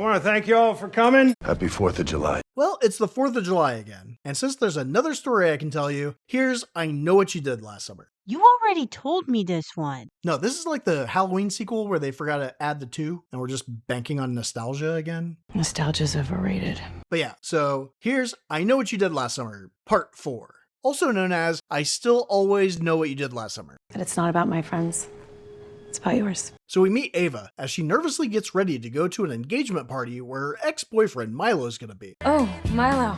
want to thank you all for coming. Happy 4th of July. Well, it's the 4th of July again, and since there's another story I can tell you, here's I Know What You Did Last Summer. You already told me this one. No, this is like the Halloween sequel where they forgot to add the 2, and we're just banking on nostalgia again. Nostalgia's overrated. But yeah, so here's I Know What You Did Last Summer, Part 4. Also known as I Still Always Know What You Did Last Summer. But it's not about my friends. It's about yours. So we meet Ava as she nervously gets ready to go to an engagement party where her ex-boyfriend Milo's gonna be. Oh, Milo,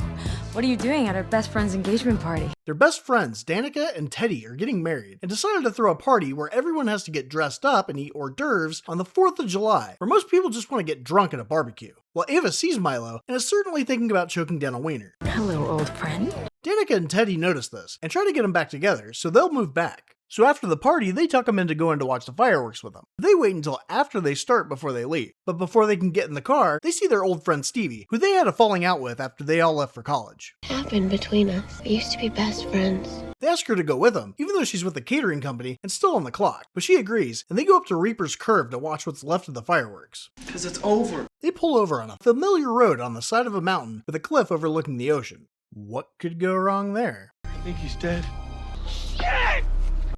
what are you doing at our best friend's engagement party? Their best friends, Danica and Teddy, are getting married and decided to throw a party where everyone has to get dressed up and eat hors d'oeuvres on the 4th of July, where most people just want to get drunk at a barbecue. Well, Ava sees Milo and is certainly thinking about choking down a wiener. Hello, old friend. Danica and Teddy notice this and try to get him back together, so they'll move back. So after the party, they tuck him in to go in to watch the fireworks with them. They wait until after they start before they leave. But before they can get in the car, they see their old friend Stevie, who they had a falling out with after they all left for college. What happened between us? We used to be best friends. They ask her to go with them, even though she's with the catering company and still on the clock. But she agrees, and they go up to Reaper's Curve to watch what's left of the fireworks. Because it's over. They pull over on a familiar road on the side of a mountain with a cliff overlooking the ocean. What could go wrong there? I think he's dead.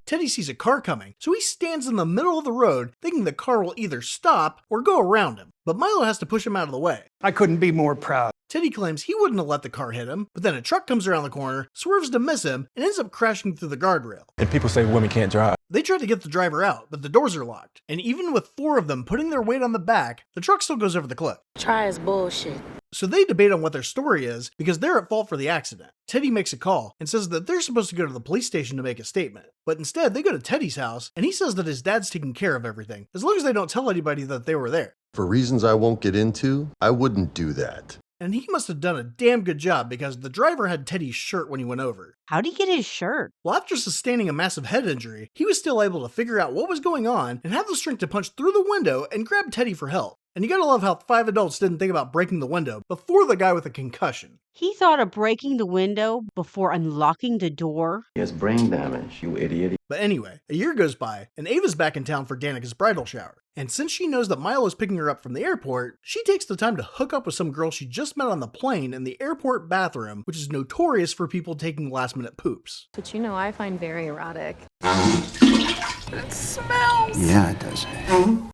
Teddy sees a car coming, so he stands in the middle of the road thinking the car will either stop or go around him. But Milo has to push him out of the way. I couldn't be more proud. Teddy claims he wouldn't have let the car hit him, but then a truck comes around the corner, swerves to miss him, and ends up crashing through the guardrail. And people say women can't drive. They try to get the driver out, but the doors are locked. And even with 4 of them putting their weight on the back, the truck still goes over the cliff. Try is bullshit. So they debate on what their story is because they're at fault for the accident. Teddy makes a call and says that they're supposed to go to the police station to make a statement. But instead, they go to Teddy's house and he says that his dad's taking care of everything, as long as they don't tell anybody that they were there. For reasons I won't get into, I wouldn't do that. And he must have done a damn good job because the driver had Teddy's shirt when he went over. How'd he get his shirt? Well, after sustaining a massive head injury, he was still able to figure out what was going on and have the strength to punch through the window and grab Teddy for help. And you gotta love how 5 adults didn't think about breaking the window before the guy with a concussion. He thought of breaking the window before unlocking the door. He has brain damage, you idiot. But anyway, a year goes by, and Ava's back in town for Danica's bridal shower. And since she knows that Milo is picking her up from the airport, she takes the time to hook up with some girl she just met on the plane in the airport bathroom, which is notorious for people taking last-minute poops. But you know I find very erotic. It smells! Yeah, it does.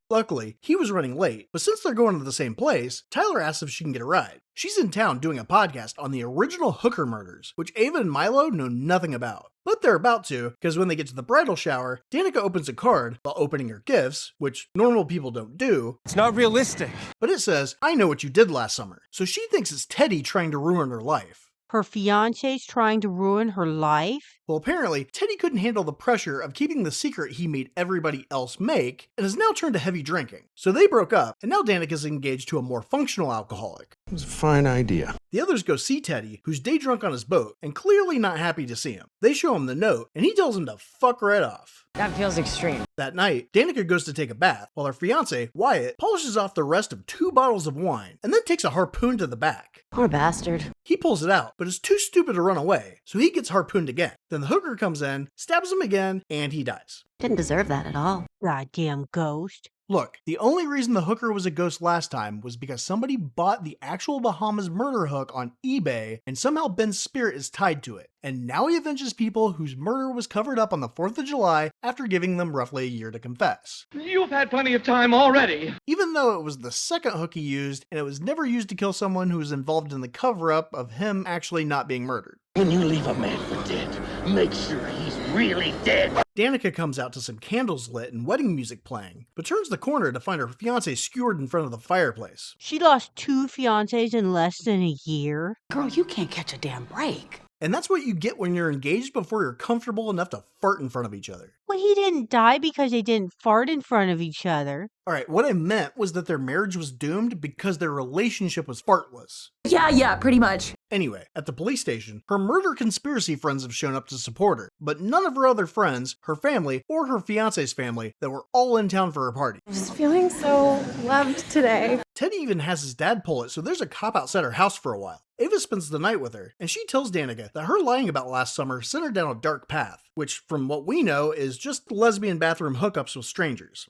Luckily, he was running late, but since they're going to the same place, Tyler asks if she can get a ride. She's in town doing a podcast on the original hooker murders, which Ava and Milo know nothing about. But they're about to, because when they get to the bridal shower, Danica opens a card while opening her gifts, which normal people don't do. It's not realistic. But it says, I know what you did last summer. So she thinks it's Teddy trying to ruin her life. Her fiance's trying to ruin her life? Well, apparently, Teddy couldn't handle the pressure of keeping the secret he made everybody else make, and has now turned to heavy drinking. So they broke up, and now Danica's engaged to a more functional alcoholic. It was a fine idea. The others go see Teddy, who's day drunk on his boat, and clearly not happy to see him. They show him the note, and he tells him to fuck right off. That feels extreme. That night, Danica goes to take a bath, while her fiancé, Wyatt, polishes off the rest of 2 bottles of wine, and then takes a harpoon to the back. Poor bastard. He pulls it out, but is too stupid to run away, so he gets harpooned again. Then the hooker comes in, stabs him again, and he dies. Didn't deserve that at all. Goddamn ghost. Look, the only reason the hooker was a ghost last time was because somebody bought the actual Bahamas murder hook on eBay, and somehow Ben's spirit is tied to it. And now he avenges people whose murder was covered up on the 4th of July after giving them roughly a year to confess. You've had plenty of time already. Even though it was the second hook he used, and it was never used to kill someone who was involved in the cover-up of him actually not being murdered. When you leave a man for dead, make sure he's really dead. Danica comes out to some candles lit and wedding music playing, but turns the corner to find her fiancé skewered in front of the fireplace. She lost 2 fiancés in less than a year. Girl, you can't catch a damn break. And that's what you get when you're engaged before you're comfortable enough to fart in front of each other. Well, he didn't die because they didn't fart in front of each other. Alright, what I meant was that their marriage was doomed because their relationship was fartless. Yeah, pretty much. Anyway, at the police station, her murder conspiracy friends have shown up to support her, but none of her other friends, her family, or her fiancé's family that were all in town for her party. I'm just feeling so loved today. Teddy even has his dad pull it, so there's a cop outside her house for a while. Ava spends the night with her, and she tells Danica that her lying about last summer sent her down a dark path, which, from what we know, is just lesbian bathroom hookups with strangers.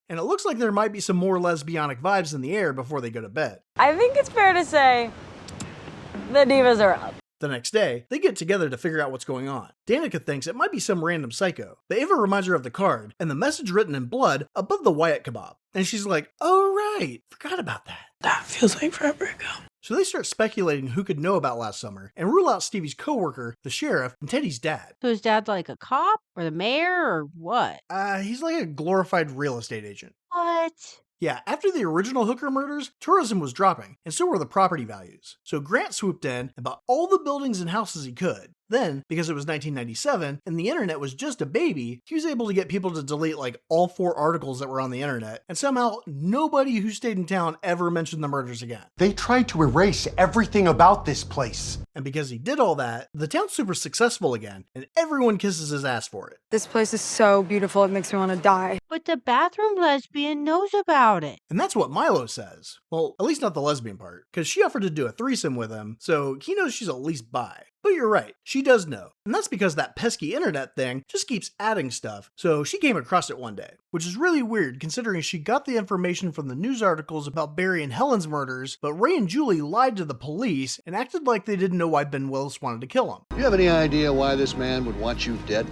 and it looks like there might be some more lesbianic vibes in the air before they go to bed. I think it's fair to say the divas are up. The next day, they get together to figure out what's going on. Danica thinks it might be some random psycho, but Ava reminds her of the card and the message written in blood above the Wyatt kebab. And she's like, oh right, forgot about that. That feels like forever ago. So they start speculating who could know about last summer and rule out Stevie's coworker, the sheriff, and Teddy's dad. So his dad's like a cop or the mayor or what? He's like a glorified real estate agent. What? Yeah, after the original Hooker murders, tourism was dropping, and so were the property values. So Grant swooped in and bought all the buildings and houses he could. Then, because it was 1997 and the internet was just a baby, he was able to get people to delete like all 4 articles that were on the internet, and somehow nobody who stayed in town ever mentioned the murders again. They tried to erase everything about this place. And because he did all that, the town's super successful again, and everyone kisses his ass for it. This place is so beautiful, it makes me want to die. But the bathroom lesbian knows about it. And that's what Milo says. Well, at least not the lesbian part, because she offered to do a threesome with him, so he knows she's at least bi. But you're right, she does know. And that's because that pesky internet thing just keeps adding stuff, so she came across it one day. Which is really weird considering she got the information from the news articles about Barry and Helen's murders, but Ray and Julie lied to the police and acted like they didn't know why Ben Willis wanted to kill him. Do you have any idea why this man would want you dead?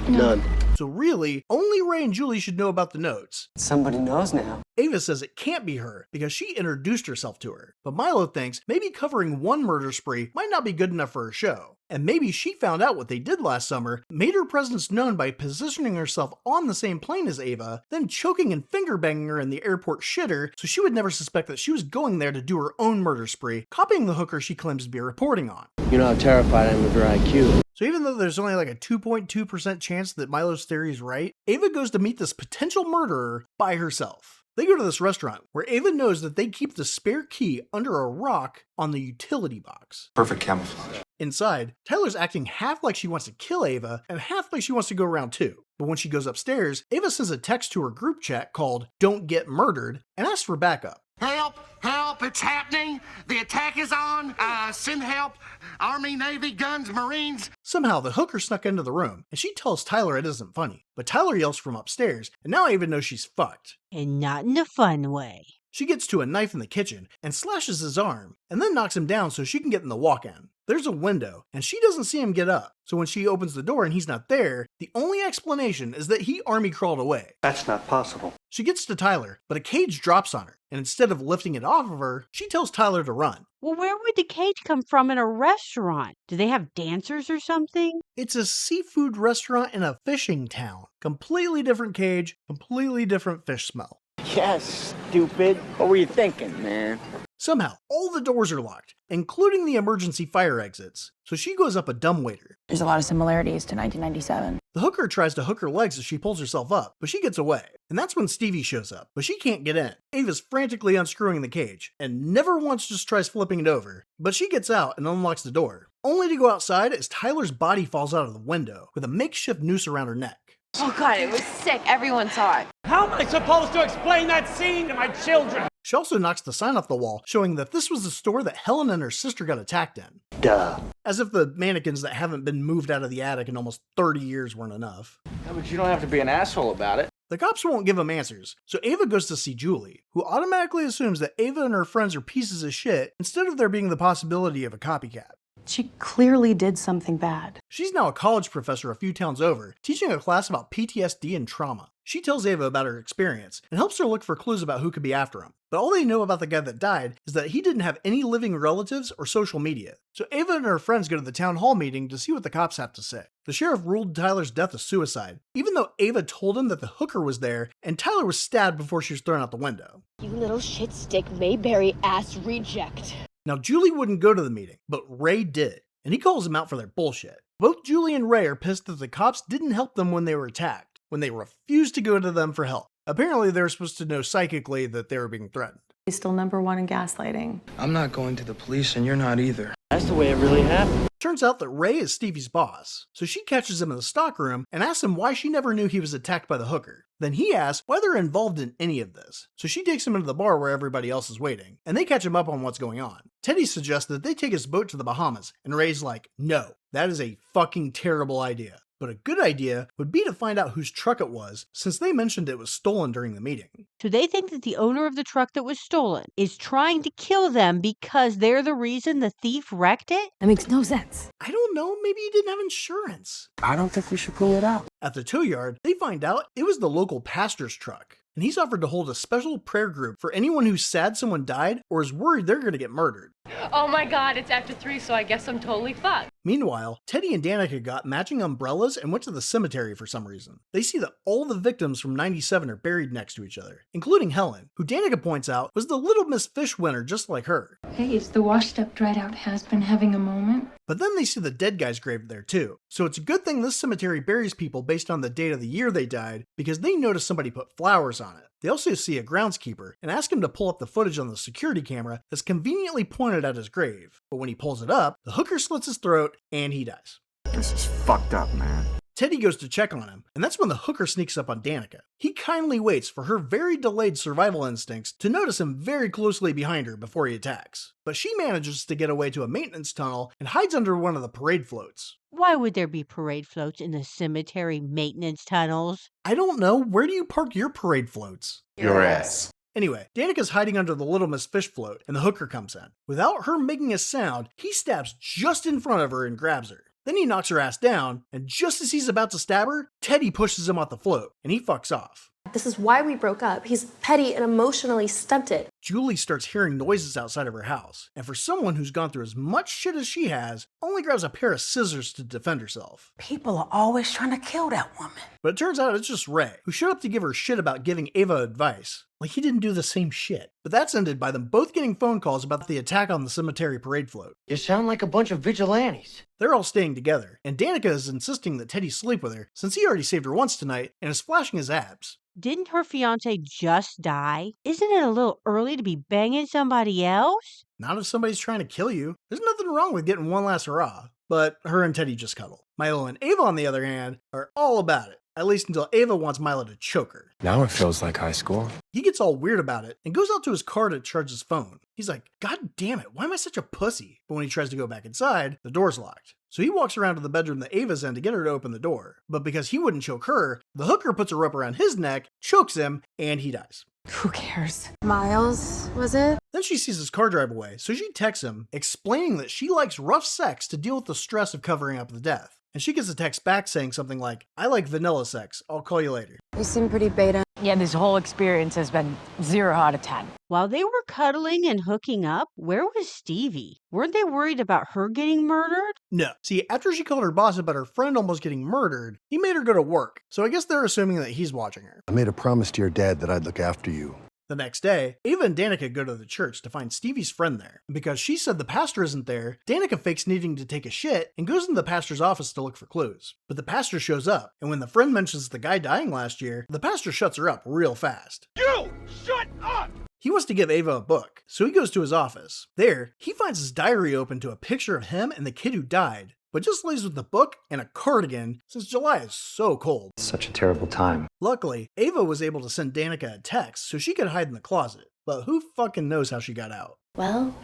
None. So really, only Ray and Julie should know about the notes. Somebody knows now. Ava says it can't be her because she introduced herself to her. But Milo thinks maybe covering one murder spree might not be good enough for her show. And maybe she found out what they did last summer, made her presence known by positioning herself on the same plane as Ava, then choking and finger banging her in the airport shitter so she would never suspect that she was going there to do her own murder spree, copying the hooker she claims to be reporting on. You know how terrified I am of your IQ. So even though there's only like a 2.2% chance that Milo's theory is right, Ava goes to meet this potential murderer by herself. They go to this restaurant where Ava knows that they keep the spare key under a rock on the utility box. Perfect camouflage. Inside, Tyler's acting half like she wants to kill Ava and half like she wants to go around too. But when she goes upstairs, Ava sends a text to her group chat called "Don't Get Murdered" and asks for backup. Help! Help! It's happening! The attack is on! Send help! Army, Navy, guns, Marines! Somehow, the hooker snuck into the room, and she tells Tyler it isn't funny. But Tyler yells from upstairs, and now Ava knows she's fucked. And not in a fun way. She gets to a knife in the kitchen and slashes his arm, and then knocks him down so she can get in the walk-in. There's a window, and she doesn't see him get up. So when she opens the door and he's not there, the only explanation is that he army crawled away. That's not possible. She gets to Tyler, but a cage drops on her, and instead of lifting it off of her, she tells Tyler to run. Well, where would the cage come from in a restaurant? Do they have dancers or something? It's a seafood restaurant in a fishing town. Completely different cage, completely different fish smell. Yes, stupid. What were you thinking, man? Somehow, all the doors are locked, including the emergency fire exits, so she goes up a dumbwaiter. There's a lot of similarities to 1997. The hooker tries to hook her legs as she pulls herself up, but she gets away. And that's when Stevie shows up, but she can't get in. Ava's frantically unscrewing the cage, and never once just tries flipping it over. But she gets out and unlocks the door, only to go outside as Tyler's body falls out of the window, with a makeshift noose around her neck. Oh god, it was sick. Everyone saw it. How am I supposed to explain that scene to my children? She also knocks the sign off the wall, showing that this was the store that Helen and her sister got attacked in. Duh. As if the mannequins that haven't been moved out of the attic in almost 30 years weren't enough. Yeah, but you don't have to be an asshole about it. The cops won't give them answers, so Ava goes to see Julie, who automatically assumes that Ava and her friends are pieces of shit instead of there being the possibility of a copycat. She clearly did something bad. She's now a college professor a few towns over, teaching a class about PTSD and trauma. She tells Ava about her experience and helps her look for clues about who could be after him. But all they know about the guy that died is that he didn't have any living relatives or social media. So Ava and her friends go to the town hall meeting to see what the cops have to say. The sheriff ruled Tyler's death a suicide, even though Ava told him that the hooker was there and Tyler was stabbed before she was thrown out the window. You little shit stick Mayberry ass reject. Now Julie wouldn't go to the meeting, but Ray did, and he calls them out for their bullshit. Both Julie and Ray are pissed that the cops didn't help them when they were attacked, when they refused to go to them for help. Apparently they were supposed to know psychically that they were being threatened. He's still #1 in gaslighting. I'm not going to the police and you're not either. That's the way it really happened. Turns out that Ray is Stevie's boss, so she catches him in the stockroom and asks him why she never knew he was attacked by the hooker. Then he asks why they're involved in any of this, so she takes him into the bar where everybody else is waiting, and they catch him up on what's going on. Teddy suggests that they take his boat to the Bahamas, and Ray's like, no, that is a fucking terrible idea. But a good idea would be to find out whose truck it was, since they mentioned it was stolen during the meeting. So they think that the owner of the truck that was stolen is trying to kill them because they're the reason the thief wrecked it? That makes no sense. I don't know, maybe he didn't have insurance. I don't think we should pull it out. At the tow yard, they find out it was the local pastor's truck, and he's offered to hold a special prayer group for anyone who's sad someone died or is worried they're going to get murdered. Oh my god, it's after 3, so I guess I'm totally fucked. Meanwhile, Teddy and Danica got matching umbrellas and went to the cemetery for some reason. They see that all the victims from 97 are buried next to each other, including Helen, who Danica points out was the Little Miss Fish winner just like her. Hey, it's the washed-up, dried-out has-been having a moment. But then they see the dead guy's grave there too, so it's a good thing this cemetery buries people based on the date of the year they died, because they notice somebody put flowers on it. They also see a groundskeeper and ask him to pull up the footage on the security camera that's conveniently pointed at his grave. But when he pulls it up, the hooker slits his throat and he dies. This is fucked up, man. Teddy goes to check on him, and that's when the hooker sneaks up on Danica. He kindly waits for her very delayed survival instincts to notice him very closely behind her before he attacks. But she manages to get away to a maintenance tunnel and hides under one of the parade floats. Why would there be parade floats in the cemetery maintenance tunnels? I don't know. Where do you park your parade floats? Your ass. Anyway, Danica's hiding under the Little Miss Fish float, and the hooker comes in. Without her making a sound, he stabs just in front of her and grabs her. Then he knocks her ass down, and just as he's about to stab her, Teddy pushes him off the float, and he fucks off. This is why we broke up. He's petty and emotionally stunted. Julie starts hearing noises outside of her house, and for someone who's gone through as much shit as she has, only grabs a pair of scissors to defend herself. People are always trying to kill that woman. But it turns out it's just Ray, who showed up to give her shit about giving Ava advice. Like he didn't do the same shit. But that's ended by them both getting phone calls about the attack on the cemetery parade float. You sound like a bunch of vigilantes. They're all staying together, and Danica is insisting that Teddy sleep with her since he already saved her once tonight and is flashing his abs. Didn't her fiance just die? Isn't it a little early to be banging somebody else? Not if somebody's trying to kill you. There's nothing wrong with getting one last hurrah. But her and Teddy just cuddle. Milo and Ava, on the other hand, are all about it. At least until Ava wants Milo to choke her. Now it feels like high school. He gets all weird about it and goes out to his car to charge his phone. He's like, God damn it, why am I such a pussy? But when he tries to go back inside, the door's locked. So he walks around to the bedroom that Ava's in to get her to open the door. But because he wouldn't choke her, the hooker puts a rope around his neck, chokes him, and he dies. Who cares? Miles, was it? Then she sees his car drive away, so she texts him, explaining that she likes rough sex to deal with the stress of covering up the death. And she gets a text back saying something like, I like vanilla sex, I'll call you later. You seem pretty beta. Yeah, this whole experience has been 0 out of 10. While they were cuddling and hooking up, where was Stevie? Weren't they worried about her getting murdered? No. See, after she called her boss about her friend almost getting murdered, he made her go to work. So I guess they're assuming that he's watching her. I made a promise to your dad that I'd look after you. The next day, Ava and Danica go to the church to find Stevie's friend there. And because she said the pastor isn't there, Danica fakes needing to take a shit and goes into the pastor's office to look for clues. But the pastor shows up, and when the friend mentions the guy dying last year, the pastor shuts her up real fast. You shut up! He wants to give Ava a book, so he goes to his office. There, he finds his diary open to a picture of him and the kid who died, but just leaves with the book and a cardigan since July is so cold. Such a terrible time. Luckily, Ava was able to send Danica a text so she could hide in the closet, but who fucking knows how she got out? Well,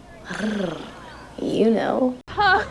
you know. Fuck!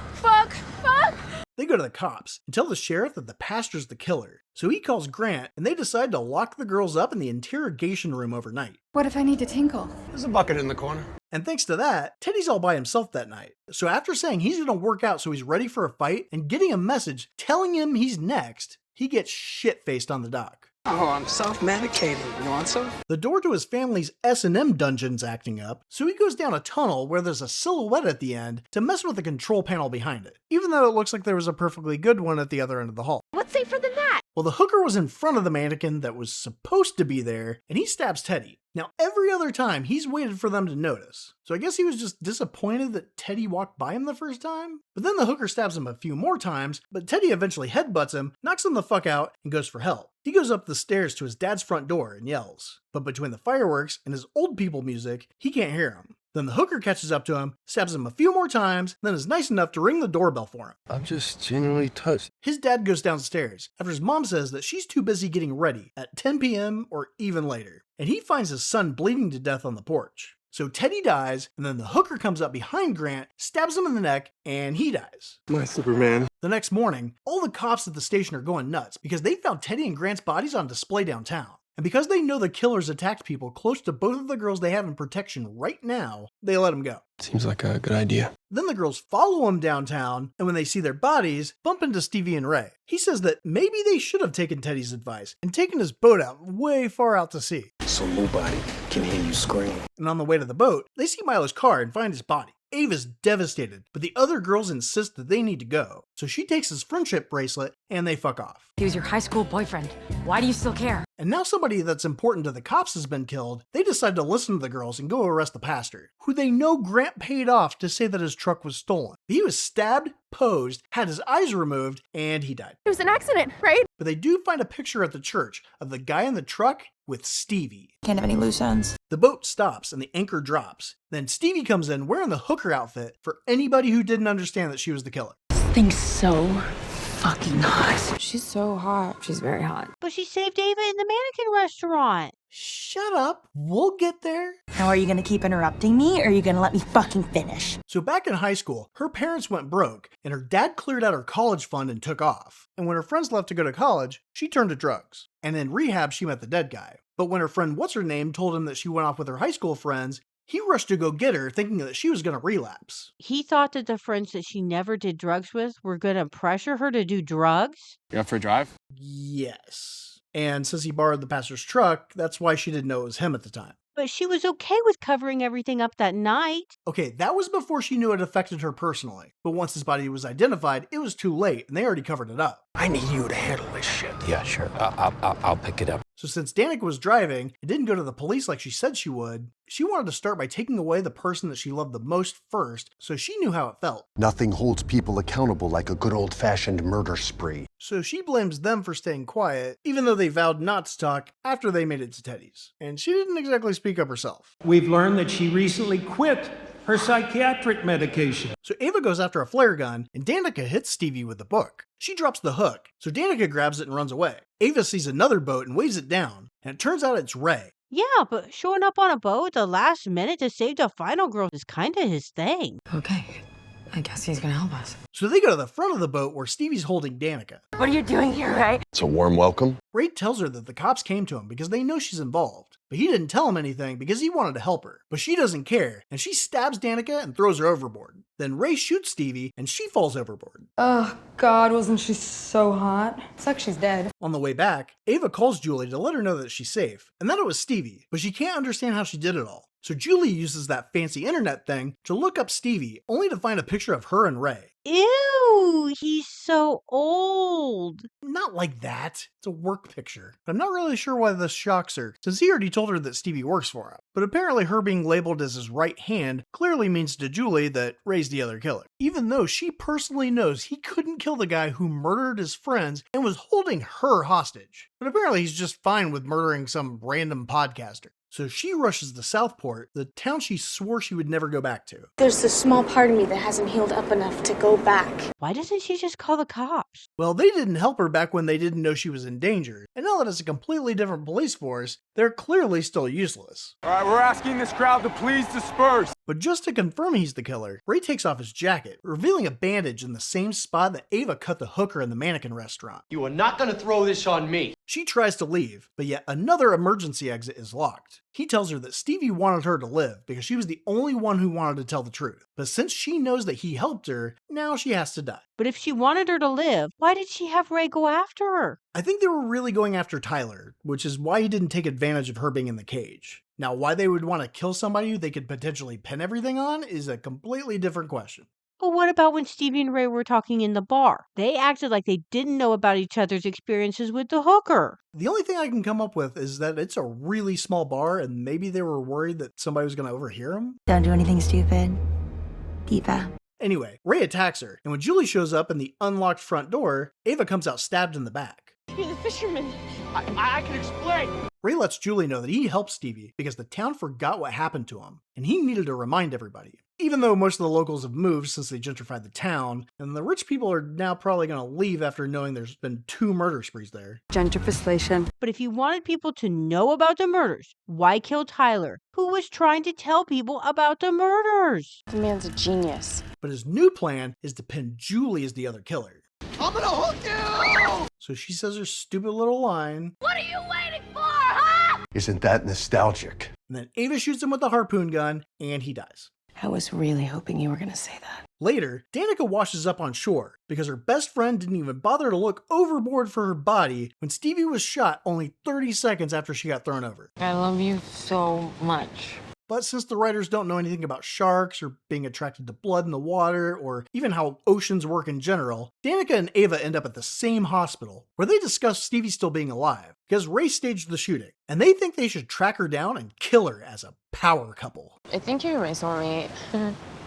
They go to the cops and tell the sheriff that the pastor's the killer, so he calls Grant and they decide to lock the girls up in the interrogation room overnight. What if I need to tinkle? There's a bucket in the corner. And thanks to that, Teddy's all by himself that night. So after saying he's gonna work out so he's ready for a fight and getting a message telling him he's next, he gets shit-faced on the dock. Oh, I'm self-medicating. You want some? The door to his family's S&M dungeon's acting up, so he goes down a tunnel where there's a silhouette at the end to mess with the control panel behind it, even though it looks like there was a perfectly good one at the other end of the hall. What's safer than that? Well, the hooker was in front of the mannequin that was supposed to be there, and he stabs Teddy. Now, every other time, he's waited for them to notice. So I guess he was just disappointed that Teddy walked by him the first time? But then the hooker stabs him a few more times, but Teddy eventually headbutts him, knocks him the fuck out, and goes for help. He goes up the stairs to his dad's front door and yells. But between the fireworks and his old people music, he can't hear him. Then the hooker catches up to him, stabs him a few more times, then is nice enough to ring the doorbell for him. I'm just genuinely touched. His dad goes downstairs after his mom says that she's too busy getting ready at 10 p.m. or even later. And he finds his son bleeding to death on the porch. So Teddy dies, and then the hooker comes up behind Grant, stabs him in the neck, and he dies. My Superman. The next morning, all the cops at the station are going nuts because they found Teddy and Grant's bodies on display downtown. And because they know the killers attacked people close to both of the girls they have in protection right now, they let them go. Seems like a good idea. Then the girls follow him downtown, and when they see their bodies, bump into Stevie and Ray. He says that maybe they should have taken Teddy's advice and taken his boat out way far out to sea. So nobody can hear you scream. And on the way to the boat, they see Milo's car and find his body. Ava's devastated, but the other girls insist that they need to go. So she takes his friendship bracelet and they fuck off. He was your high school boyfriend. Why do you still care? And now somebody that's important to the cops has been killed, they decide to listen to the girls and go arrest the pastor, who they know Grant paid off to say that his truck was stolen. He was stabbed, posed, had his eyes removed, and he died. It was an accident, right? But they do find a picture at the church of the guy in the truck with Stevie. Can't have any loose ends. The boat stops and the anchor drops. Then Stevie comes in wearing the hooker outfit for anybody who didn't understand that she was the killer. This thing's so fucking hot. She's so hot. She's very hot. But she saved Ava in the mannequin restaurant. Shut up. We'll get there. Now, are you gonna keep interrupting me, or are you gonna let me fucking finish? So back in high school, her parents went broke, and her dad cleared out her college fund and took off. And when her friends left to go to college, she turned to drugs. And in rehab, she met the dead guy. But when her friend What's-Her-Name told him that she went off with her high school friends, he rushed to go get her, thinking that she was going to relapse. He thought that the friends that she never did drugs with were going to pressure her to do drugs? You up for a drive? Yes. And since he borrowed the pastor's truck, that's why she didn't know it was him at the time. But she was okay with covering everything up that night. Okay, that was before she knew it affected her personally. But once his body was identified, it was too late, and they already covered it up. I need you to handle this shit. Yeah, sure. I'll pick it up. So since Danica was driving and didn't go to the police like she said she would, she wanted to start by taking away the person that she loved the most first, so she knew how it felt. Nothing holds people accountable like a good old-fashioned murder spree. So she blames them for staying quiet, even though they vowed not to talk after they made it to Teddy's. And she didn't exactly speak up herself. We've learned that she recently quit her psychiatric medication. So Ava goes after a flare gun, and Danica hits Stevie with the book. She drops the hook, so Danica grabs it and runs away. Ava sees another boat and waves it down, and it turns out it's Ray. Yeah, but showing up on a boat at the last minute to save the final girl is kind of his thing. Okay. I guess he's gonna help us. So they go to the front of the boat where Stevie's holding Danica. What are you doing here, Ray? It's a warm welcome. Ray tells her that the cops came to him because they know she's involved. But he didn't tell him anything because he wanted to help her. But she doesn't care, and she stabs Danica and throws her overboard. Then Ray shoots Stevie, and she falls overboard. Oh, God, wasn't she so hot? Sucks she's dead. On the way back, Ava calls Julie to let her know that she's safe, and that it was Stevie, but she can't understand how she did it all. So Julie uses that fancy internet thing to look up Stevie, only to find a picture of her and Ray. Ew, he's so old. Not like that. It's a work picture. I'm not really sure why this shocks her, since he already told her that Stevie works for him. But apparently her being labeled as his right hand clearly means to Julie that Ray's the other killer, even though she personally knows he couldn't kill the guy who murdered his friends and was holding her hostage. But apparently he's just fine with murdering some random podcaster. So she rushes to Southport, the town she swore she would never go back to. There's a small part of me that hasn't healed up enough to go back. Why doesn't she just call the cops? Well, they didn't help her back when they didn't know she was in danger. And now that it's a completely different police force, they're clearly still useless. All right, we're asking this crowd to please disperse. But just to confirm he's the killer, Ray takes off his jacket, revealing a bandage in the same spot that Ava cut the hooker in the mannequin restaurant. You are not going to throw this on me. She tries to leave, but yet another emergency exit is locked. He tells her that Stevie wanted her to live because she was the only one who wanted to tell the truth. But since she knows that he helped her, now she has to die. But if she wanted her to live, why did she have Ray go after her? I think they were really going after Tyler, which is why he didn't take advantage of her being in the cage. Now, why they would want to kill somebody who they could potentially pin everything on is a completely different question. But what about when Stevie and Ray were talking in the bar? They acted like they didn't know about each other's experiences with the hooker. The only thing I can come up with is that it's a really small bar and maybe they were worried that somebody was going to overhear them. Don't do anything stupid. Diva. Anyway, Ray attacks her, and when Julie shows up in the unlocked front door, Ava comes out stabbed in the back. You're the fisherman. I can explain. Ray lets Julie know that he helped Stevie because the town forgot what happened to him, and he needed to remind everybody. even though most of the locals have moved since they gentrified the town, and the rich people are now probably going to leave after knowing there's been 2 murder sprees there. Gentrification. But if you wanted people to know about the murders, why kill Tyler, who was trying to tell people about the murders? The man's a genius. But his new plan is to pin Julie as the other killer. I'm gonna hook you! So she says her stupid little line. What are you waiting for, huh? Isn't that nostalgic? And then Ava shoots him with a harpoon gun, and he dies. I was really hoping you were going to say that. Later, Danica washes up on shore because her best friend didn't even bother to look overboard for her body when Stevie was shot only 30 seconds after she got thrown over. I love you so much. But since the writers don't know anything about sharks or being attracted to blood in the water or even how oceans work in general, Danica and Ava end up at the same hospital where they discuss Stevie still being alive because Ray staged the shooting and they think they should track her down and kill her as a power couple. I think you're my soulmate.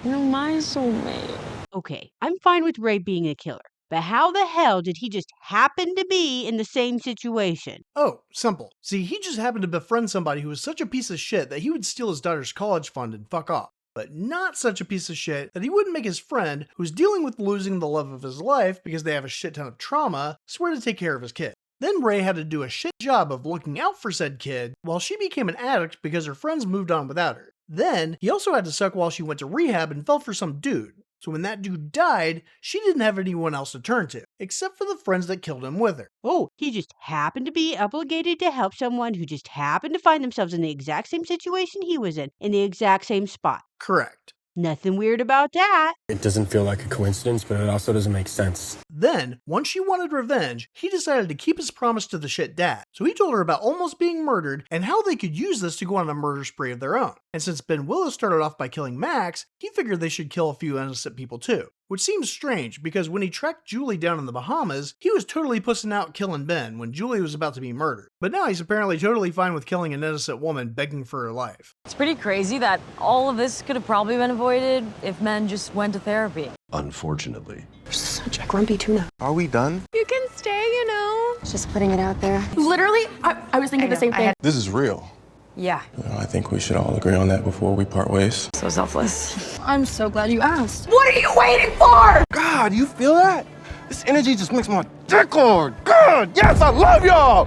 You're my soulmate. Okay, I'm fine with Ray being a killer. But how the hell did he just happen to be in the same situation? Oh, simple. See, he just happened to befriend somebody who was such a piece of shit that he would steal his daughter's college fund and fuck off. But not such a piece of shit that he wouldn't make his friend, who's dealing with losing the love of his life because they have a shit ton of trauma, swear to take care of his kid. Then Ray had to do a shit job of looking out for said kid while she became an addict because her friends moved on without her. Then he also had to suck while she went to rehab and fell for some dude. So when that dude died, she didn't have anyone else to turn to, except for the friends that killed him with her. Oh, he just happened to be obligated to help someone who just happened to find themselves in the exact same situation he was in the exact same spot. Correct. Nothing weird about that. It doesn't feel like a coincidence, but it also doesn't make sense. Then, once she wanted revenge, he decided to keep his promise to the shit dad. So he told her about almost being murdered and how they could use this to go on a murder spree of their own. And since Ben Willis started off by killing Max, he figured they should kill a few innocent people too. Which seems strange because when he tracked Julie down in the Bahamas, he was totally pussing out killing Ben when Julie was about to be murdered. But now he's apparently totally fine with killing an innocent woman begging for her life. It's pretty crazy that all of this could have probably been avoided if men just went to therapy. Unfortunately. You're such a grumpy tuna. Are we done? You can stay, you know. Just putting it out there. Literally, I was thinking the same thing. This is real. Yeah. I think we should all agree on that before we part ways. So selfless. I'm so glad you asked. What are you waiting for? God, you feel that? This energy just makes my dick hard. God, yes, I love y'all.